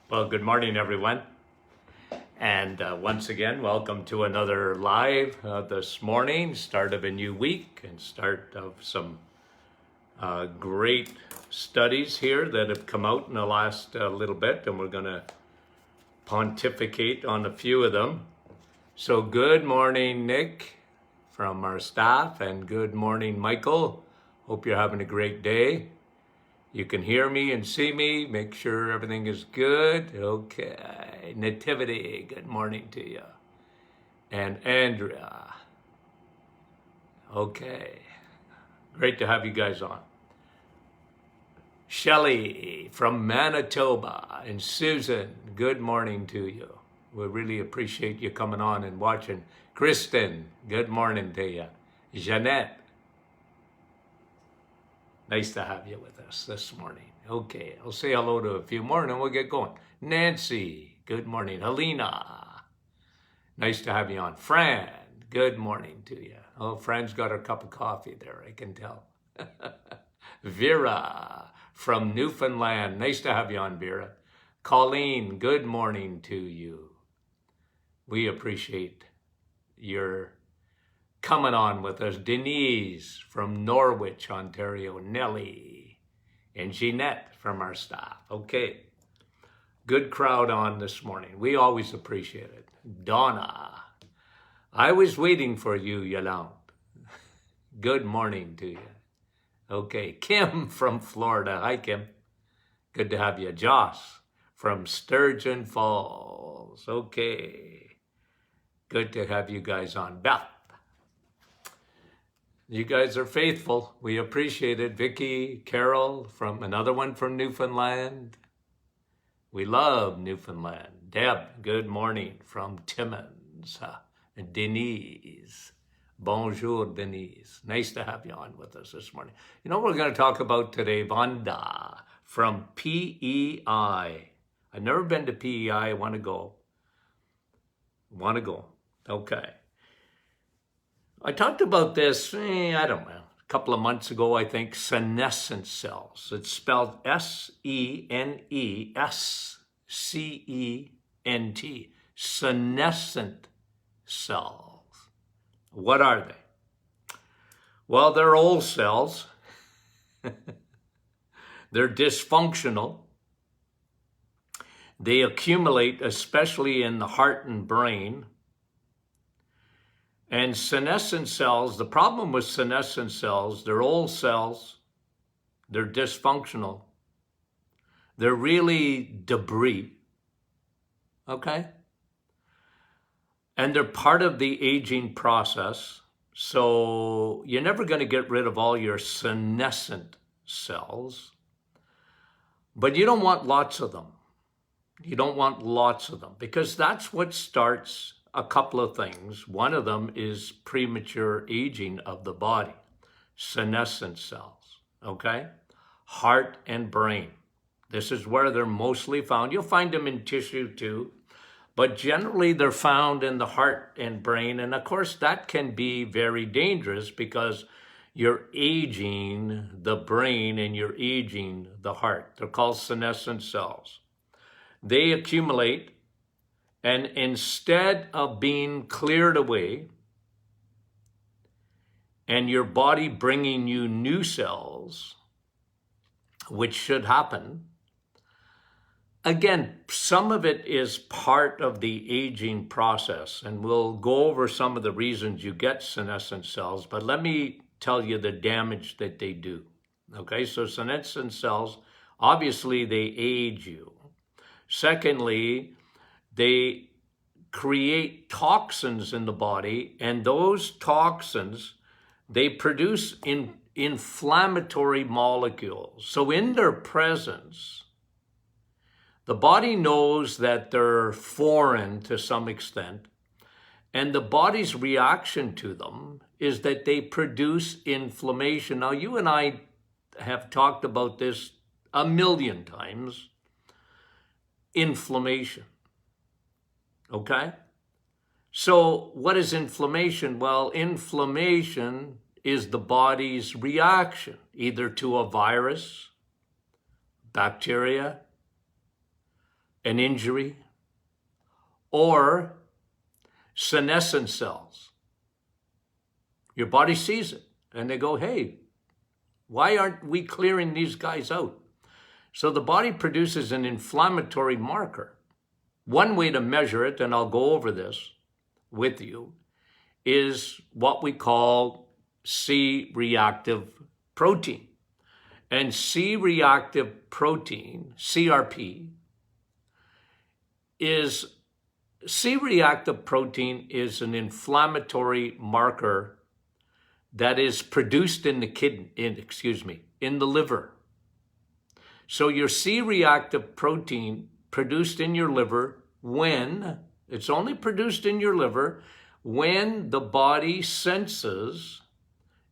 Well, good morning, everyone. And once again, welcome to another live this morning, start of a new week and start of some great studies here that have come out in the last little bit, and we're going to pontificate on a few of them. So good morning, Nick, from our staff, and good morning, Michael. Hope you're having a great day. You can hear me and see me. Make sure everything is good. Okay. Nativity, good morning to you. And Andrea. Okay. Great to have you guys on. Shelley from Manitoba and Susan, good morning to you. We really appreciate you coming on and watching. Kristen, good morning to you. Jeanette, nice to have you with us this morning. Okay, I'll say hello to a few more and then we'll get going. Nancy, good morning. Helena, nice to have you on. Fran, good morning to you. Oh, Fran's got her cup of coffee there, I can tell. Vera from Newfoundland, nice to have you on, Vera. Colleen, good morning to you. We appreciate your coming on with us. Denise from Norwich, Ontario. Nellie and Jeanette from our staff. Okay, good crowd on this morning. We always appreciate it. Donna, I was waiting for you, Yolande. Good morning to you. Okay, Kim from Florida. Hi, Kim. Good to have you. Josh from Sturgeon Falls. Okay, good to have you guys on. Beth, you guys are faithful. We appreciate it. Vicky, Carol, from another one from Newfoundland. We love Newfoundland. Deb, good morning from Timmins. Denise, bonjour, Denise. Nice to have you on with us this morning. You know what we're going to talk about today? Vanda from PEI. I've never been to PEI. I want to go. Okay. I talked about this, I don't know, a couple of months ago, I think, senescent cells. It's spelled S-E-N-E-S-C-E-N-T, senescent cells. What are they? Well, they're old cells. They're dysfunctional. They accumulate, especially in the heart and brain. And senescent cells, the problem with senescent cells, they're old cells, they're dysfunctional, they're really debris, okay? And they're part of the aging process, so you're never going to get rid of all your senescent cells, but you don't want lots of them. You don't want lots of them, because that's what starts a couple of things. One of them is premature aging of the body, senescent cells, okay? Heart and brain. This is where they're mostly found. You'll find them in tissue too, but generally they're found in the heart and brain. And of course, that can be very dangerous because you're aging the brain and you're aging the heart. They're called senescent cells. They accumulate, and instead of being cleared away and your body bringing you new cells, which should happen, again, some of it is part of the aging process, and we'll go over some of the reasons you get senescent cells, but let me tell you the damage that they do. Okay, so senescent cells, obviously they age you. Secondly, they create toxins in the body, and those toxins, they produce inflammatory molecules. So in their presence, the body knows that they're foreign to some extent, and the body's reaction to them is that they produce inflammation. Now, you and I have talked about this a million times. Inflammation. Okay? So what is inflammation? Well, inflammation is the body's reaction either to a virus, bacteria, an injury, or senescent cells. Your body sees it and they go, hey, why aren't we clearing these guys out? So the body produces an inflammatory marker. One way to measure it, and I'll go over this with you, is what we call C-reactive protein. And C-reactive protein, CRP, is an inflammatory marker that is produced in the in the liver. So your C-reactive protein produced in your liver it's only produced in your liver when the body senses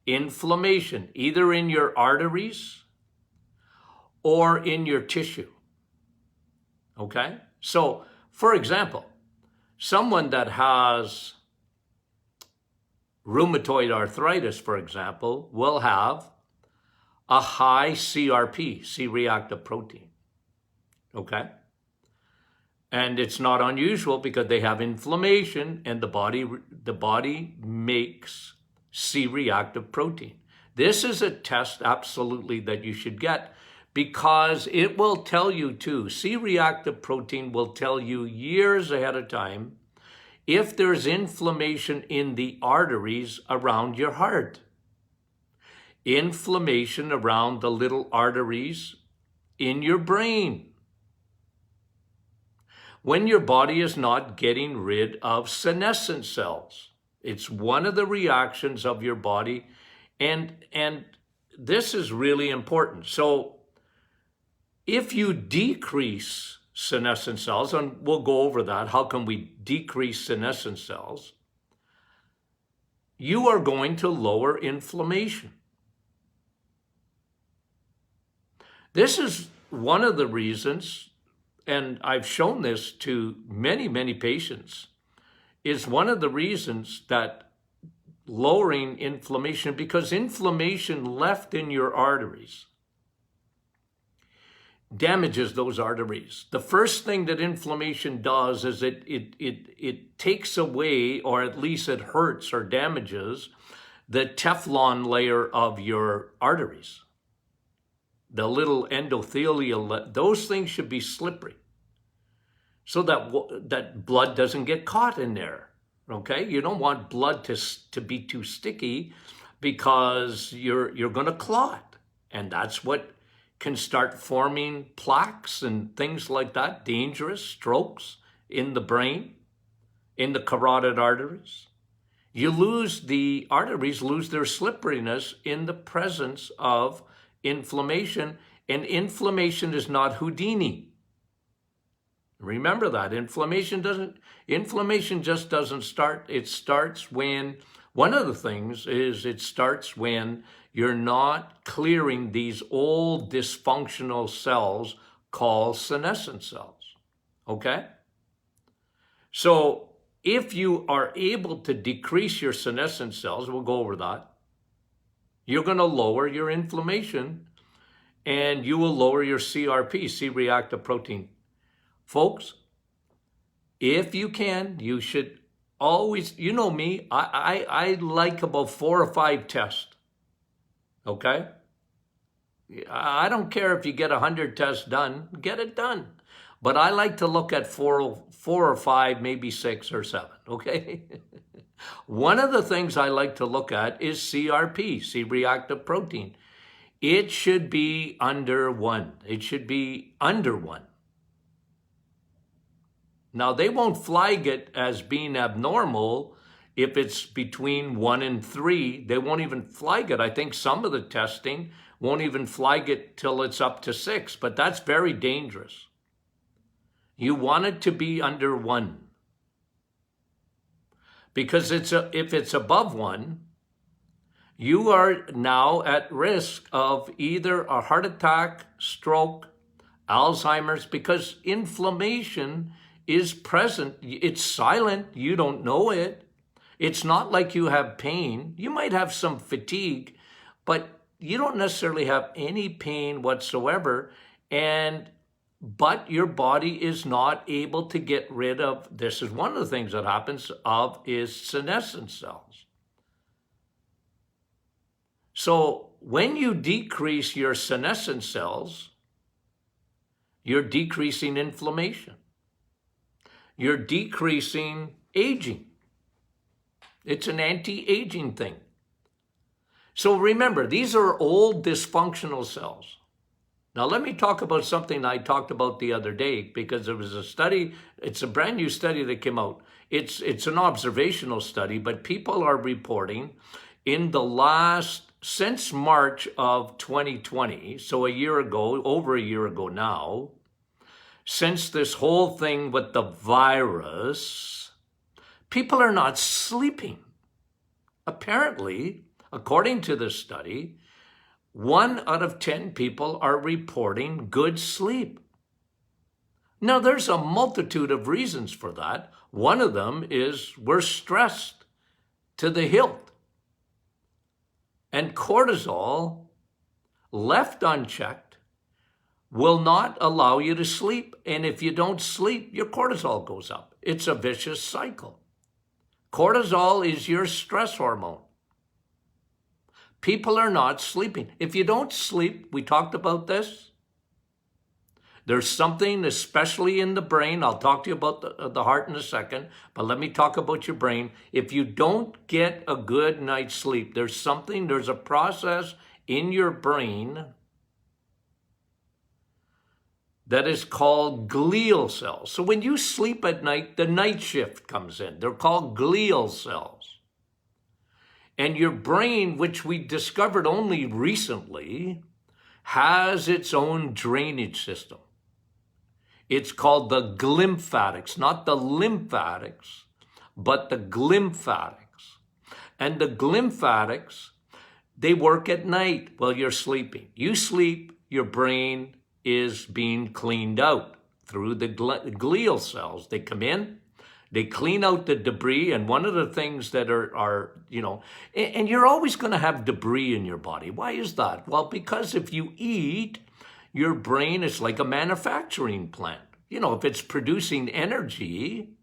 inflammation, either in your arteries or in your tissue. Okay? So, for example, someone that has rheumatoid arthritis, for example, will have a high CRP, C-reactive protein. Okay? And it's not unusual because they have inflammation and the body makes C-reactive protein. This is a test absolutely that you should get because it will tell you too, C-reactive protein will tell you years ahead of time if there's inflammation in the arteries around your heart, inflammation around the little arteries in your brain, when your body is not getting rid of senescent cells. It's one of the reactions of your body, and this is really important. So if you decrease senescent cells, and we'll go over that, how can we decrease senescent cells? You are going to lower inflammation. This is one of the reasons, and I've shown this to many, many patients, is one of the reasons that lowering inflammation, because inflammation left in your arteries damages those arteries. The first thing that inflammation does is it takes away, or at least it hurts or damages, the Teflon layer of your arteries. The little endothelial, those things should be slippery so that blood doesn't get caught in there, okay? You don't want blood to be too sticky because you're going to clot. And that's what can start forming plaques and things like that, dangerous strokes in the brain, in the carotid arteries. The arteries lose their slipperiness in the presence of inflammation, and inflammation is not Houdini. Remember that. Inflammation just doesn't start. It starts when, one of the things is it starts when you're not clearing these old dysfunctional cells called senescent cells. Okay? So if you are able to decrease your senescent cells, we'll go over that, you're going to lower your inflammation and you will lower your CRP, C-reactive protein. Folks, if you can, you should always, you know me, I like about 4 or 5 tests. Okay? I don't care if you get 100 tests done, get it done. But I like to look at 4 or 5, maybe 6 or 7, okay? One of the things I like to look at is CRP, C-reactive protein. It should be under 1. It should be under 1. Now, they won't flag it as being abnormal if it's between 1 and 3. They won't even flag it. I think some of the testing won't even flag it till it's up to 6, but that's very dangerous. You want it to be under 1. Because if it's above 1, you are now at risk of either a heart attack, stroke, Alzheimer's, because inflammation is present. It's silent. You don't know it. It's not like you have pain. You might have some fatigue, but you don't necessarily have any pain whatsoever. but your body is not able to get rid of, this is one of the things that happens, is senescent cells. So when you decrease your senescent cells, you're decreasing inflammation. You're decreasing aging. It's an anti-aging thing. So remember, these are old dysfunctional cells. Now let me talk about something I talked about the other day, because there was a study, it's a brand new study that came out. It's an observational study, but people are reporting in the last, since March of 2020, so a year ago, over a year ago now, since this whole thing with the virus, people are not sleeping. Apparently, according to this study, 1 out of 10 people are reporting good sleep. Now, there's a multitude of reasons for that. One of them is we're stressed to the hilt. And cortisol, left unchecked, will not allow you to sleep. And if you don't sleep, your cortisol goes up. It's a vicious cycle. Cortisol is your stress hormone. People are not sleeping. If you don't sleep, we talked about this, there's something, especially in the brain. I'll talk to you about the heart in a second, but let me talk about your brain. If you don't get a good night's sleep, there's a process in your brain that is called glial cells. So when you sleep at night, the night shift comes in. They're called glial cells. And your brain, which we discovered only recently, has its own drainage system. It's called the glymphatics, not the lymphatics, but the glymphatics. And the glymphatics, they work at night while you're sleeping. You sleep, your brain is being cleaned out through the glial cells. They come in, they clean out the debris, and one of the things that are and you're always going to have debris in your body. Why is that? Well, because if you eat, your brain is like a manufacturing plant. If it's producing energy,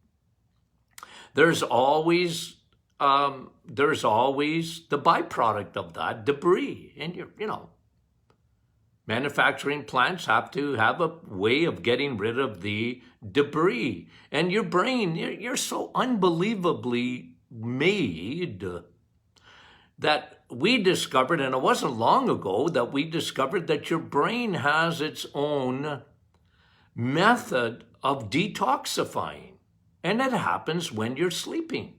there's always the byproduct of that debris. And manufacturing plants have to have a way of getting rid of the debris. And your brain, you're so unbelievably made that we discovered, and it wasn't long ago that we discovered, that your brain has its own method of detoxifying. And it happens when you're sleeping.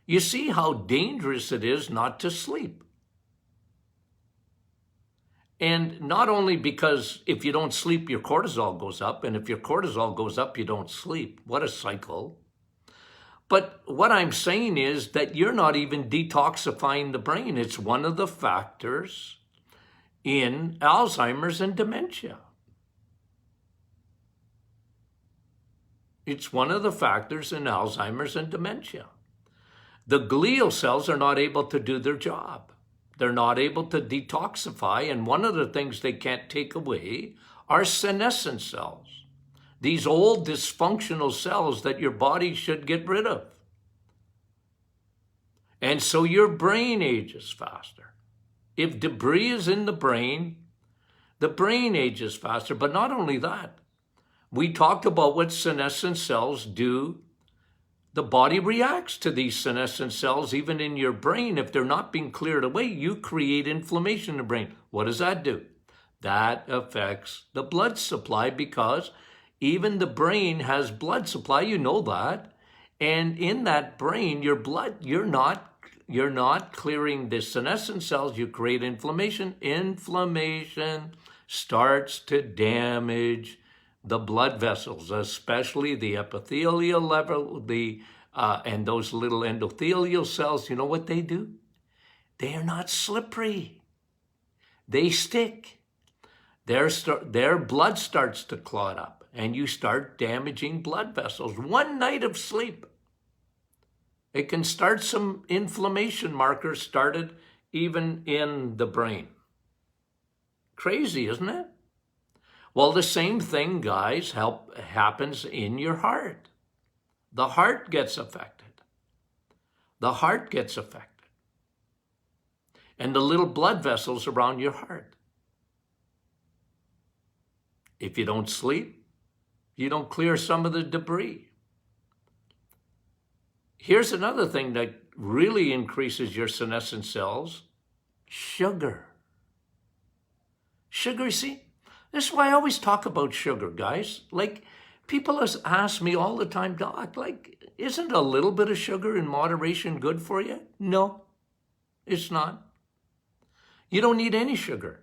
You see how dangerous it is not to sleep. And not only because if you don't sleep, your cortisol goes up, and if your cortisol goes up, you don't sleep. What a cycle. But what I'm saying is that you're not even detoxifying the brain. It's one of the factors in Alzheimer's and dementia. It's one of the factors in Alzheimer's and dementia. The glial cells are not able to do their job. They're not able to detoxify, and one of the things they can't take away are senescent cells. These old dysfunctional cells that your body should get rid of. And so your brain ages faster. If debris is in the brain ages faster. But not only that, we talked about what senescent cells do. The body reacts to these senescent cells, even in your brain. If they're not being cleared away, you create inflammation in the brain. What does that do? That affects the blood supply, because even the brain has blood supply, you know that. And in that brain, your blood, you're not clearing the senescent cells, you create inflammation. Inflammation starts to damage the blood vessels, especially the epithelial level, and those little endothelial cells. You know what they do? They are not slippery. They stick. Their blood starts to clot up, and you start damaging blood vessels. One night of sleep, it can start some inflammation markers started even in the brain. Crazy, isn't it? Well, the same thing, guys, happens in your heart. The heart gets affected. The heart gets affected. And the little blood vessels around your heart. If you don't sleep, you don't clear some of the debris. Here's another thing that really increases your senescent cells: sugar. Sugar, see? This is why I always talk about sugar, guys. Like, people ask me all the time, Doc, like, isn't a little bit of sugar in moderation good for you? No, it's not. You don't need any sugar.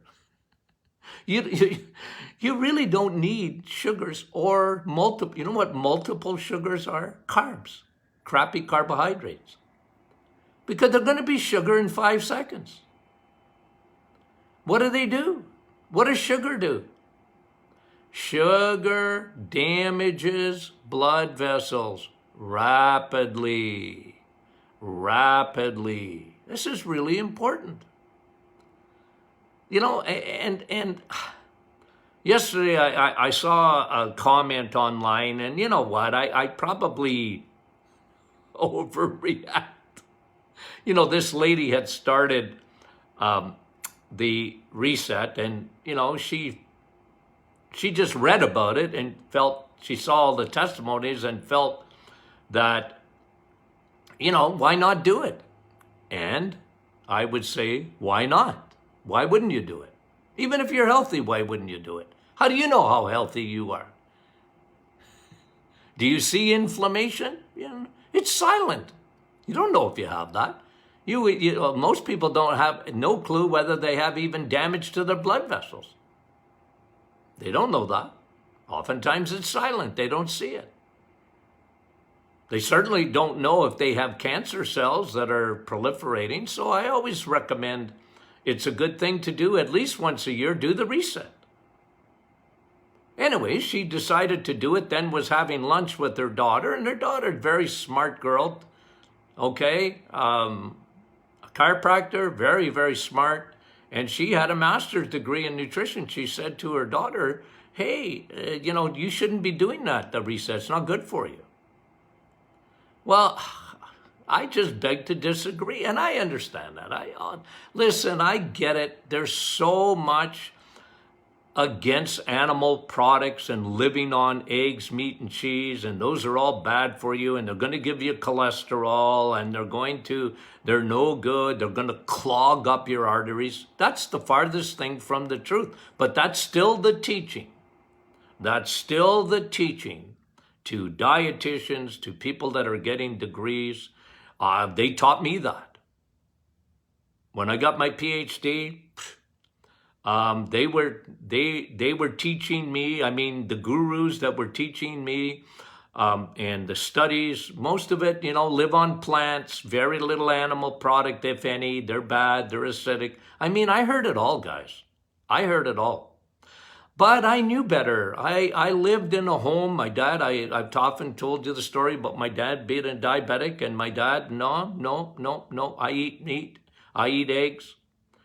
You really don't need sugars or multiple. You know what multiple sugars are? Carbs, crappy carbohydrates. Because they're going to be sugar in 5 seconds. What do? What does sugar do? Sugar damages blood vessels rapidly. Rapidly. This is really important. You know, and yesterday I saw a comment online, and you know what? I probably overreact. You know, this lady had started the reset, and you know, she just read about it and felt, she saw all the testimonies and felt that, you know, why not do it? And I would say, why not? Why wouldn't you do it? Even if you're healthy, why wouldn't you do it? How do you know how healthy you are? Do you see inflammation? You know, it's silent. You don't know if you have that. Most people don't have no clue whether they have even damage to their blood vessels. They don't know that. Oftentimes it's silent. They don't see it. They certainly don't know if they have cancer cells that are proliferating. So I always recommend, it's a good thing to do at least once a year, do the reset. Anyway, she decided to do it, then was having lunch with her daughter, and her daughter, very smart girl, okay, a chiropractor, very, very smart, and she had a master's degree in nutrition. She said to her daughter, hey, you know, you shouldn't be doing that, the reset. It's not good for you. Well, I just beg to disagree, and I understand that. Listen, I get it. There's so much against animal products and living on eggs, meat, and cheese, and those are all bad for you, and they're going to give you cholesterol, and they're no good. They're going to clog up your arteries. That's the farthest thing from the truth, but that's still the teaching. That's still the teaching to dietitians, to people that are getting degrees. They taught me that. When I got my PhD, they were teaching me, I mean, the gurus that were teaching me, and the studies, most of it, you know, live on plants, very little animal product, if any. They're bad, they're acidic. I mean, I heard it all, guys. I heard it all. But I knew better. I lived in a home. My dad, I've often told you the story about my dad being a diabetic, and my dad, no, I eat meat, I eat eggs,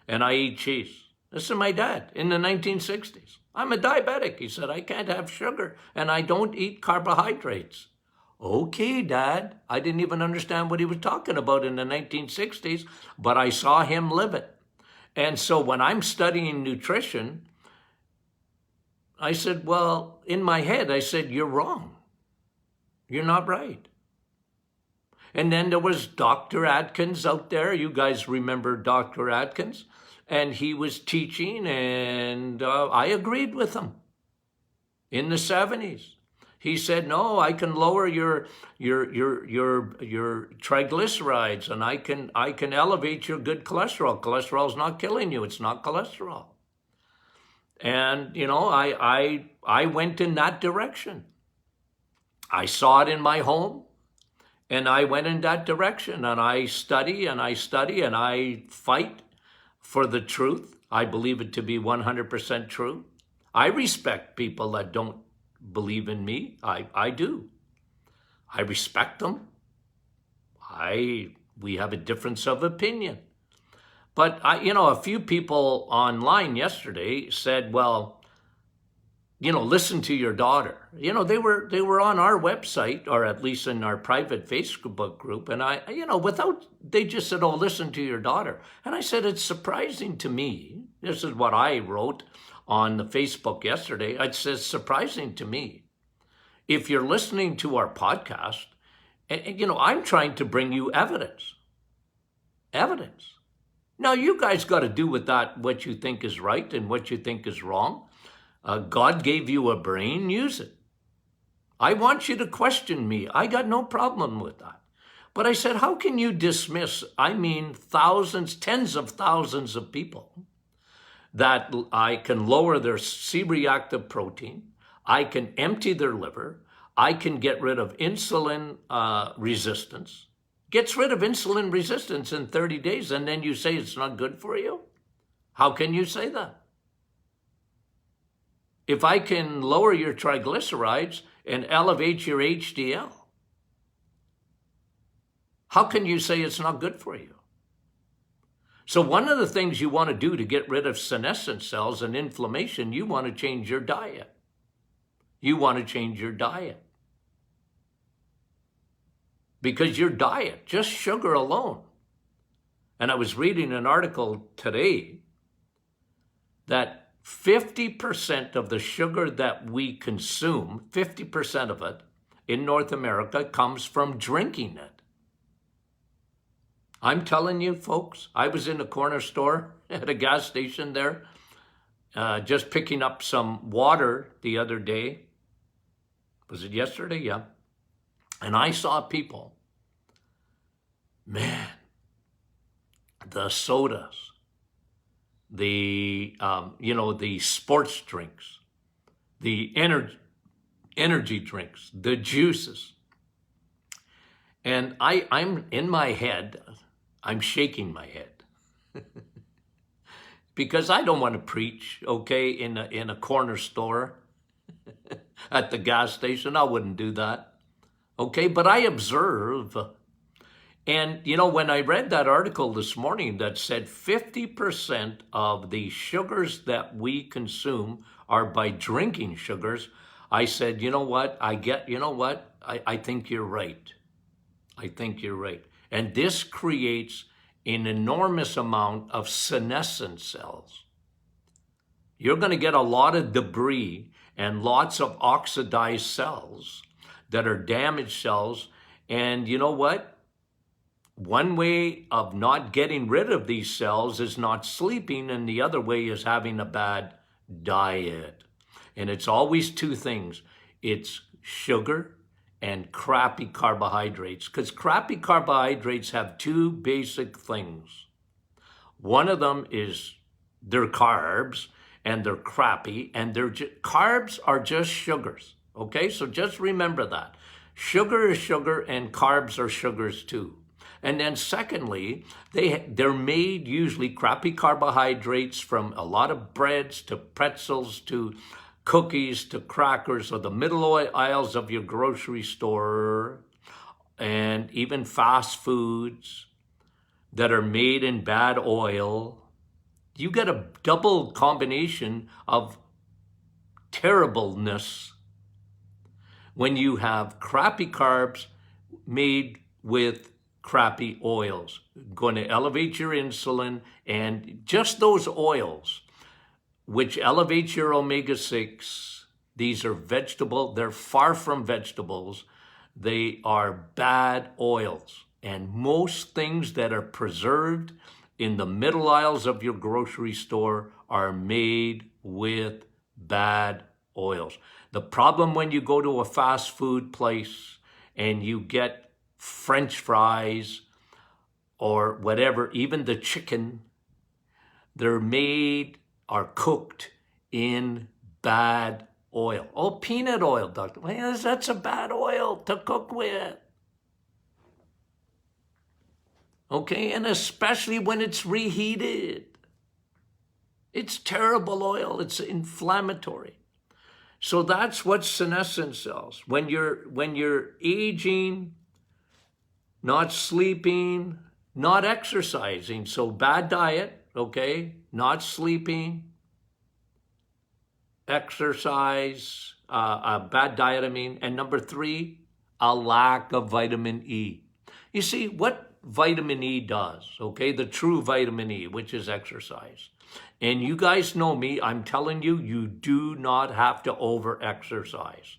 and I eat cheese. This is my dad in the 1960s. I'm a diabetic. He said, I can't have sugar, and I don't eat carbohydrates. Okay, Dad. I didn't even understand what he was talking about in the 1960s, but I saw him live it. And so when I'm studying nutrition, I said, well, in my head, I said, you're wrong. You're not right. And then there was Dr. Atkins out there. You guys remember Dr. Atkins? And he was teaching, and I agreed with him in the 70s. He said, no, I can lower your triglycerides, and I can elevate your good cholesterol. Cholesterol is not killing you. It's not cholesterol. And, you know, I went in that direction. I saw it in my home, and I went in that direction, and I study, and I fight for the truth. I believe it to be 100% true. I respect people that don't believe in me. I do. I respect them. We have a difference of opinion. But, you know, a few people online yesterday said, well, listen to your daughter. They were on our website, or at least in our private Facebook group. And they just said, oh, listen to your daughter. And I said, it's surprising to me. This is what I wrote on the Facebook yesterday. It says, surprising to me. If you're listening to our podcast, I'm trying to bring you evidence. Evidence. Now, you guys got to do with that what you think is right and what you think is wrong. God gave you a brain, use it. I want you to question me. I got no problem with that. But I said, how can you dismiss, thousands, tens of thousands of people that I can lower their C-reactive protein, I can empty their liver, I can get rid of insulin resistance, gets rid of insulin resistance in 30 days, and then you say it's not good for you? How can you say that? If I can lower your triglycerides and elevate your HDL, how can you say it's not good for you? So one of the things you want to do to get rid of senescent cells and inflammation, you want to change your diet. You want to change your diet. Because your diet, just sugar alone. And I was reading an article today that 50% of the sugar that we consume, 50% of it in North America comes from drinking it. I'm telling you, folks, I was in a corner store at a gas station there, just picking up some water the other day. Was it yesterday? Yeah. And I saw people, man, the sodas, the sports drinks, the energy drinks, the juices. And I'm in my head, I'm shaking my head because I don't want to preach, okay, in a corner store at the gas station. I wouldn't do that, okay? But I observe. And, when I read that article this morning that said 50% of the sugars that we consume are by drinking sugars, I said, I think you're right. I think you're right. And this creates an enormous amount of senescent cells. You're going to get a lot of debris and lots of oxidized cells that are damaged cells. And you know what? One way of not getting rid of these cells is not sleeping, and the other way is having a bad diet. And it's always two things. It's sugar and crappy carbohydrates, because crappy carbohydrates have two basic things. One of them is they're carbs, and they're crappy, and carbs are just sugars, okay? So just remember that. Sugar is sugar, and carbs are sugars too. And then secondly, they're made usually crappy carbohydrates from a lot of breads to pretzels to cookies to crackers, or the middle aisles of your grocery store, and even fast foods that are made in bad oil. You get a double combination of terribleness when you have crappy carbs made with crappy oils, going to elevate your insulin, and just those oils, which elevate your omega-6. These are vegetable. They're far from vegetables. They are bad oils. And most things that are preserved in the middle aisles of your grocery store are made with bad oils. The problem when you go to a fast food place and you get French fries or whatever, even the chicken, are cooked in bad oil. Oh, peanut oil, doctor. Well, that's a bad oil to cook with. Okay, and especially when it's reheated. It's terrible oil. It's inflammatory. So that's what senescent cells. When you're aging, not sleeping, not exercising, so bad diet, okay, not sleeping, exercise, a bad diet, I mean. And number 3, a lack of vitamin E. You see, what vitamin E does, okay, the true vitamin E, which is exercise. And you guys know me, I'm telling you, you do not have to over-exercise.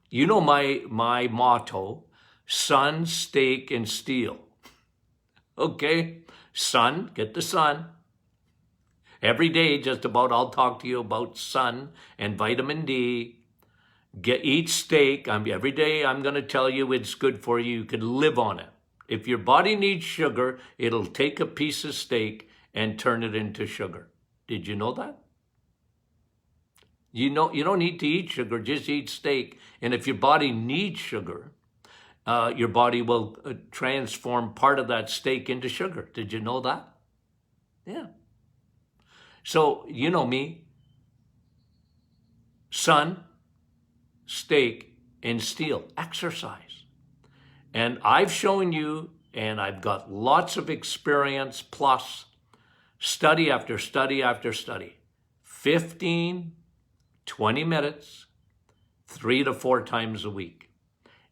You know my motto, sun, steak, and steel. Okay? Sun, get the sun. Every day, just about, I'll talk to you about sun and vitamin D. Eat steak. Every day I'm going to tell you it's good for you. You can live on it. If your body needs sugar, it'll take a piece of steak and turn it into sugar. Did you know that? You don't need to eat sugar, just eat steak. And if your body needs sugar, your body will transform part of that steak into sugar. Did you know that? Yeah. So, you know me, sun, steak, and steel, exercise. And I've shown you, and I've got lots of experience, plus study after study after study, 15, 20 minutes, 3 to 4 times a week,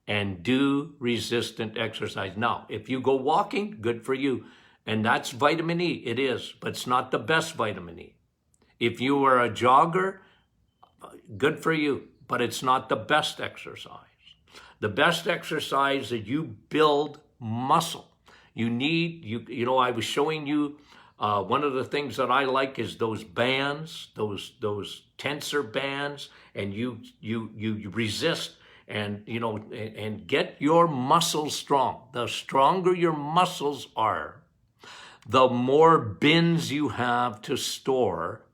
and do resistant exercise. Now, if you go walking, good for you. And that's vitamin E, it is, but it's not the best vitamin E. If you are a jogger, good for you, but it's not the best exercise. The best exercise is you build muscle. You need, I was showing you, one of the things that I like is those bands, those tensor bands, and you resist and, and get your muscles strong. The stronger your muscles are, the more bins you have to store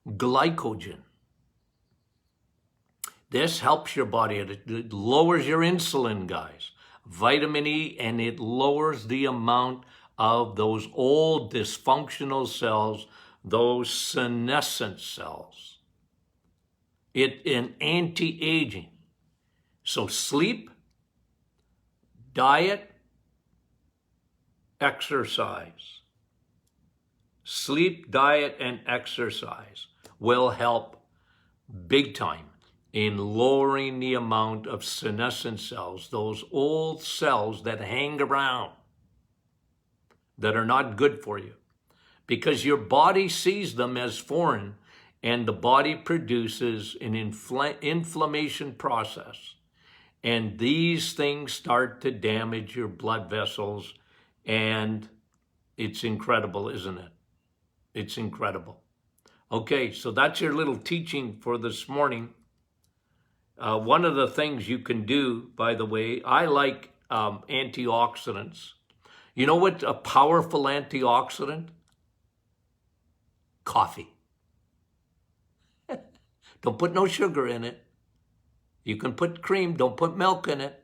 glycogen. This helps your body. It lowers your insulin, guys. Vitamin E, and it lowers the amount of those old dysfunctional cells, those senescent cells. It in anti-aging. So sleep, diet, exercise. Sleep, diet, and exercise will help big time in lowering the amount of senescent cells, those old cells that hang around that are not good for you, because your body sees them as foreign, and the body produces an inflammation process. And these things start to damage your blood vessels, and it's incredible, isn't it? It's incredible. Okay, so that's your little teaching for this morning. One of the things you can do, by the way, I like antioxidants. You know what a powerful antioxidant? Coffee. Don't put no sugar in it. You can put cream, don't put milk in it.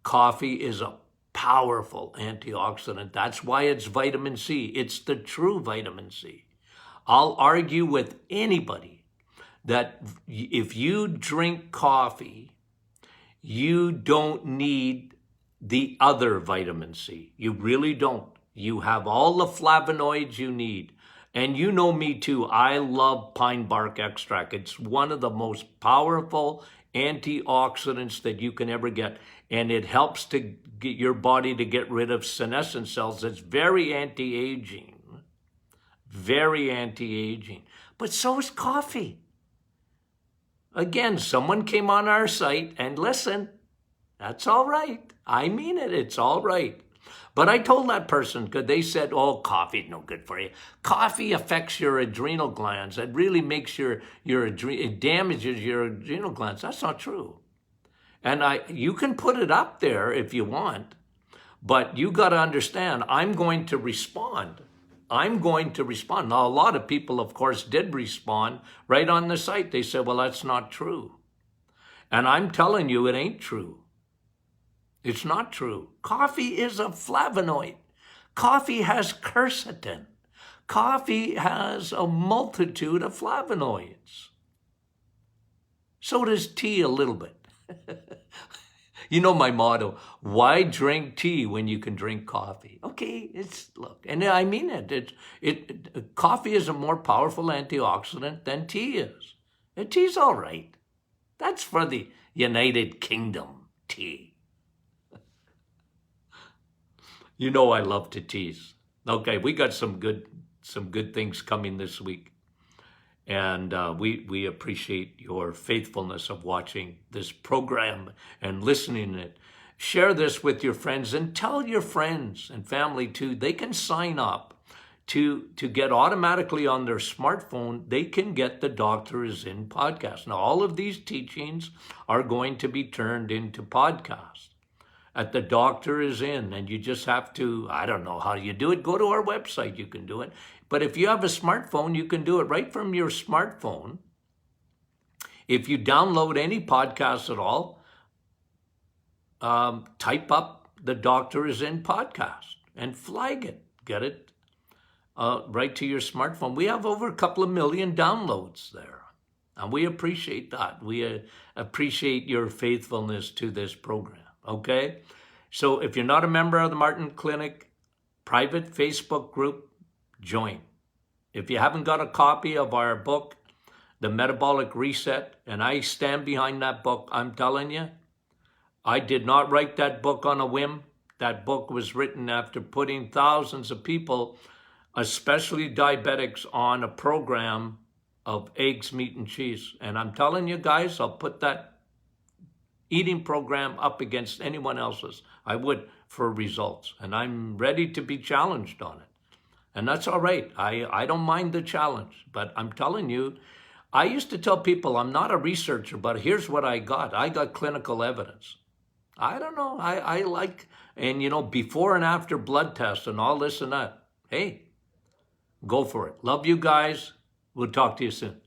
Coffee is a powerful antioxidant. That's why it's vitamin C. It's the true vitamin C. I'll argue with anybody that if you drink coffee, you don't need the other vitamin C. You really don't. You have all the flavonoids you need. And you know me too. I love pine bark extract. It's one of the most powerful antioxidants that you can ever get. And it helps to get your body to get rid of senescent cells. It's very anti-aging. Very anti-aging. But so is coffee. Again, someone came on our site, and listen, that's all right. I mean it. It's all right. But I told that person, because they said, oh, coffee's no good for you. Coffee affects your adrenal glands. It really makes it damages your adrenal glands. That's not true. And you can put it up there if you want, but you got to understand, I'm going to respond. I'm going to respond. Now, a lot of people, of course, did respond right on the site. They said, well, that's not true. And I'm telling you, it ain't true. It's not true. Coffee is a flavonoid. Coffee has quercetin. Coffee has a multitude of flavonoids. So does tea a little bit. You know my motto, why drink tea when you can drink coffee? Okay, look, and I mean it. Coffee is a more powerful antioxidant than tea is. And tea's all right. That's for the United Kingdom tea. You know I love to tease. Okay, we got some good things coming this week. And we appreciate your faithfulness of watching this program and listening to it. Share this with your friends and tell your friends and family too. They can sign up to get automatically on their smartphone. They can get the Doctor Is In podcast. Now, all of these teachings are going to be turned into podcasts. At the Doctor Is In, and you just have to, I don't know how you do it, go to our website, you can do it. But if you have a smartphone, you can do it right from your smartphone. If you download any podcast at all, type up the Doctor Is In podcast and flag it, get it right to your smartphone. We have over a couple of million downloads there, and we appreciate that. We appreciate your faithfulness to this program. Okay, so if you're not a member of the Martin Clinic private Facebook group, join. If you haven't got a copy of our book, The Metabolic Reset, and I stand behind that book, I'm telling you, I did not write that book on a whim. That book was written after putting thousands of people, especially diabetics, on a program of eggs, meat, and cheese. And I'm telling you guys, I'll put that eating program up against anyone else's. I would, for results. And I'm ready to be challenged on it. And that's all right. I don't mind the challenge. But I'm telling you, I used to tell people I'm not a researcher, but here's what I got. I got clinical evidence. I don't know. I like, and you know, before and after blood tests and all this and that. Hey, go for it. Love you guys. We'll talk to you soon.